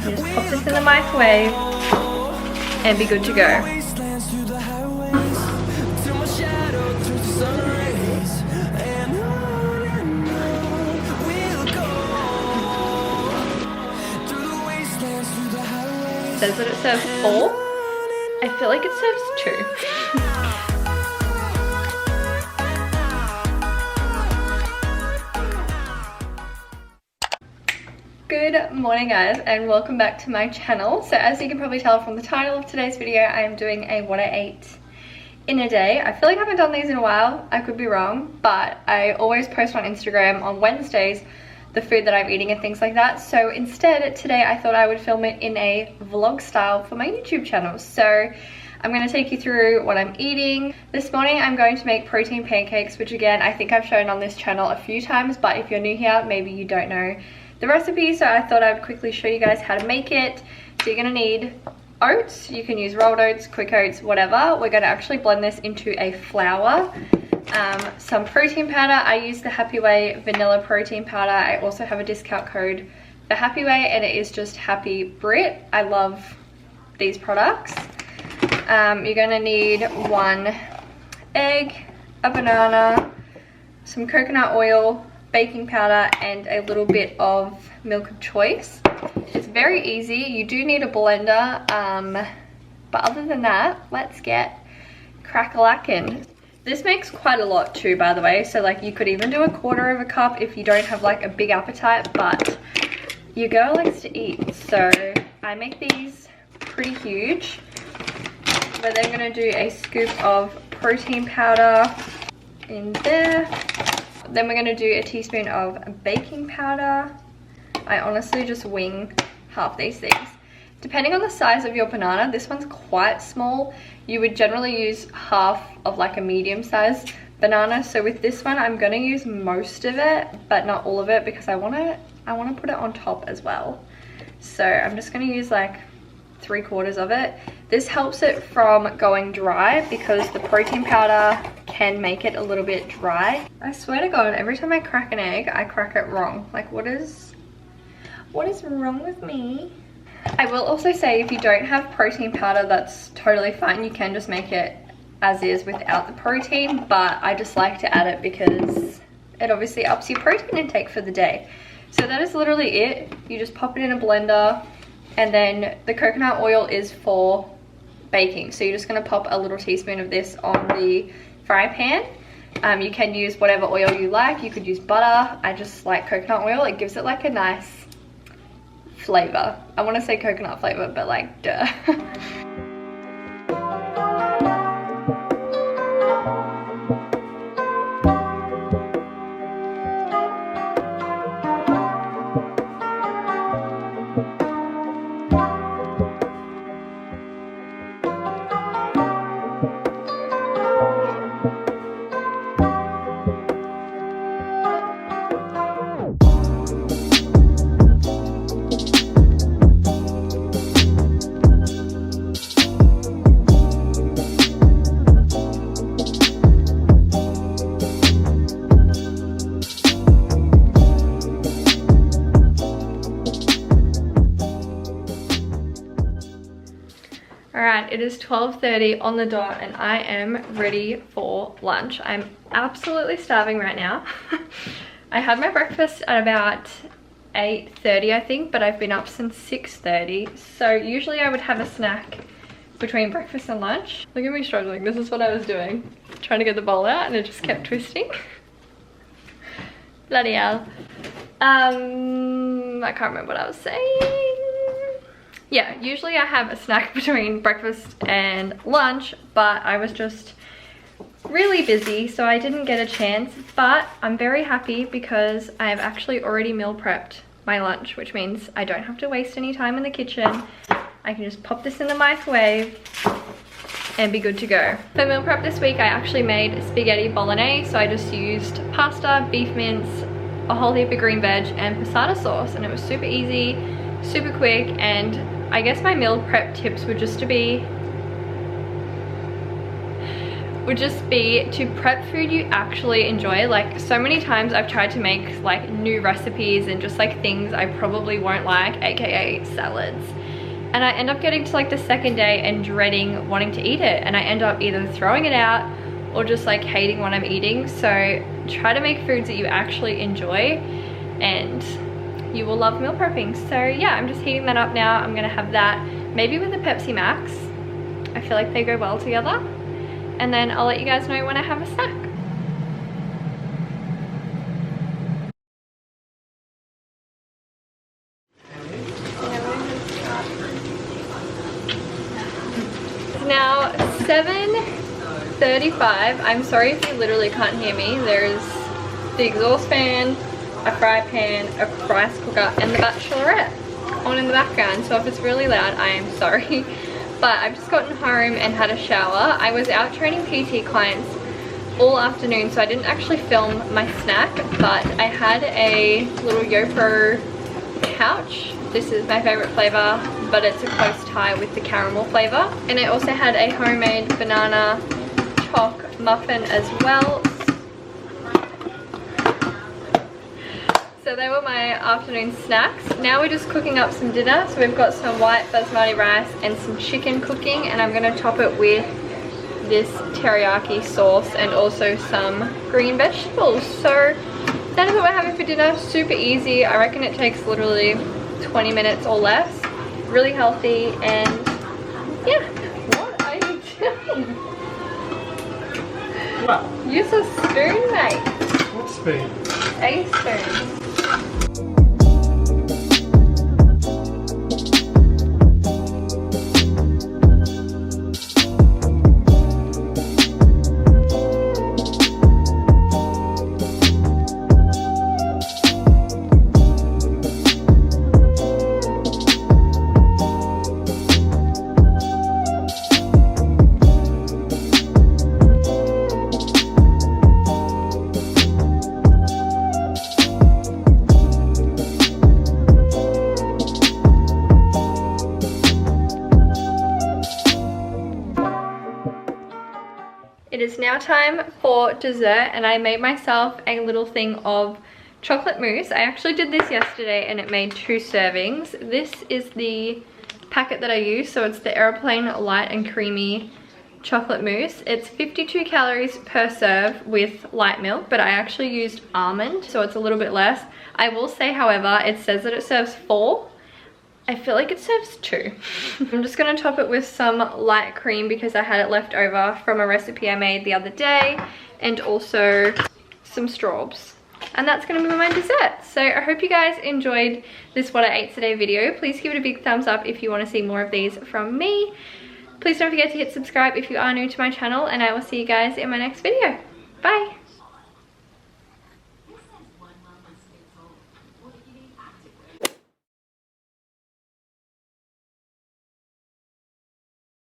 I can just pop this in the microwave and be good to go. It says that it serves 4. I feel like it serves 2. Good morning guys, and welcome back to my channel. So as you can probably tell from the title of today's video, I am doing a what I ate in a day. I feel like I haven't done these in a while. I could be wrong, but I always post on Instagram on Wednesdays the food that I'm eating and things like that. So instead today I thought I would film it in a vlog style for my YouTube channel. So I'm going to take you through what I'm eating. This morning I'm going to make protein pancakes, which again I think I've shown on this channel a few times, but if you're new here maybe you don't know the recipe, so I thought I would quickly show you guys how to make it. So you're going to need oats. You can use rolled oats, quick oats, whatever. We're going to actually blend this into a flour. Some protein powder. I use the Happy Way vanilla protein powder. I also have a discount code for Happy Way and it is just Happy Brit. I love these products. You're going to need 1 egg, a banana, some coconut oil, baking powder and a little bit of milk of choice. It's very easy. You do need a blender, but other than that, let's get crack-a-lackin'. This makes quite a lot too, by the way, so like you could even do 1/4 of a cup if you don't have like a big appetite, but your girl likes to eat, so I make these pretty huge. We're then going to do a scoop of protein powder in there. Then we're going to do a teaspoon of baking powder. I honestly just wing half these things. Depending on the size of your banana, this one's quite small. You would generally use half of like a medium sized banana. So with this one, I'm going to use most of it, but not all of it because I want to put it on top as well. So I'm just going to use like 3/4 of it. This helps it from going dry because the protein powder can make it a little bit dry. I swear to God, every time I crack an egg, I crack it wrong. Like what is wrong with me? I will also say if you don't have protein powder, that's totally fine. You can just make it as is without the protein, but I just like to add it because it obviously ups your protein intake for the day. So that is literally it. You just pop it in a blender, and then the coconut oil is for baking. So you're just gonna pop a little teaspoon of this on the fry pan. You can use whatever oil you like. You could use butter. I just like coconut oil. It gives it like a nice flavor. I want to say coconut flavor, but like duh. Alright, it is 12:30 on the dot and I am ready for lunch. I'm absolutely starving right now. I had my breakfast at about 8:30 I think, but I've been up since 6:30. So usually I would have a snack between breakfast and lunch. Look at me struggling. This is what I was doing. Trying to get the bowl out and it just kept twisting. Bloody hell. I can't remember what I was saying. Yeah, usually I have a snack between breakfast and lunch, but I was just really busy, so I didn't get a chance. But I'm very happy because I have actually already meal prepped my lunch, which means I don't have to waste any time in the kitchen. I can just pop this in the microwave and be good to go. For meal prep this week, I actually made spaghetti bolognese, so I just used pasta, beef mince, a whole heap of green veg, and passata sauce, and it was super easy, super quick. And I guess my meal prep tips would just to be would just be to prep food you actually enjoy. Like, so many times I've tried to make like new recipes and just like things I probably won't like, aka salads, and I end up getting to like the second day and dreading wanting to eat it, and I end up either throwing it out or just like hating what I'm eating. So try to make foods that you actually enjoy and you will love meal prepping. So yeah, I'm just heating that up now. I'm gonna have that maybe with a Pepsi Max. I feel like they go well together. And then I'll let you guys know when I have a snack. It's now 7:35. I'm sorry if you literally can't hear me. There's the exhaust fan, a fry pan, a rice cooker, and the Bachelorette on in the background. So if it's really loud, I am sorry. But I've just gotten home and had a shower. I was out training PT clients all afternoon, so I didn't actually film my snack, but I had a little YoPro couch. This is my favorite flavor, but it's a close tie with the caramel flavor. And I also had a homemade banana choc muffin as well. So they were my afternoon snacks. Now we're just cooking up some dinner. So we've got some white basmati rice and some chicken cooking, and I'm gonna top it with this teriyaki sauce and also some green vegetables. So that is what we're having for dinner. Super easy. I reckon it takes literally 20 minutes or less. Really healthy, and yeah. What are you doing? What? Use a spoon, mate. What spoon? A spoon. It is now time for dessert, and I made myself a little thing of chocolate mousse. I actually did this yesterday and it made 2 servings. This is the packet that I use, so it's the Aeroplane Light and Creamy chocolate mousse. It's 52 calories per serve with light milk, but I actually used almond, so it's a little bit less. I will say, however, it says that it serves 4. I feel like it serves 2. I'm just gonna top it with some light cream because I had it left over from a recipe I made the other day, and also some straws. And that's gonna be my dessert. So I hope you guys enjoyed this what I ate today video. Please give it a big thumbs up if you want to see more of these from me. Please don't forget to hit subscribe if you are new to my channel, and I will see you guys in my next video. Bye.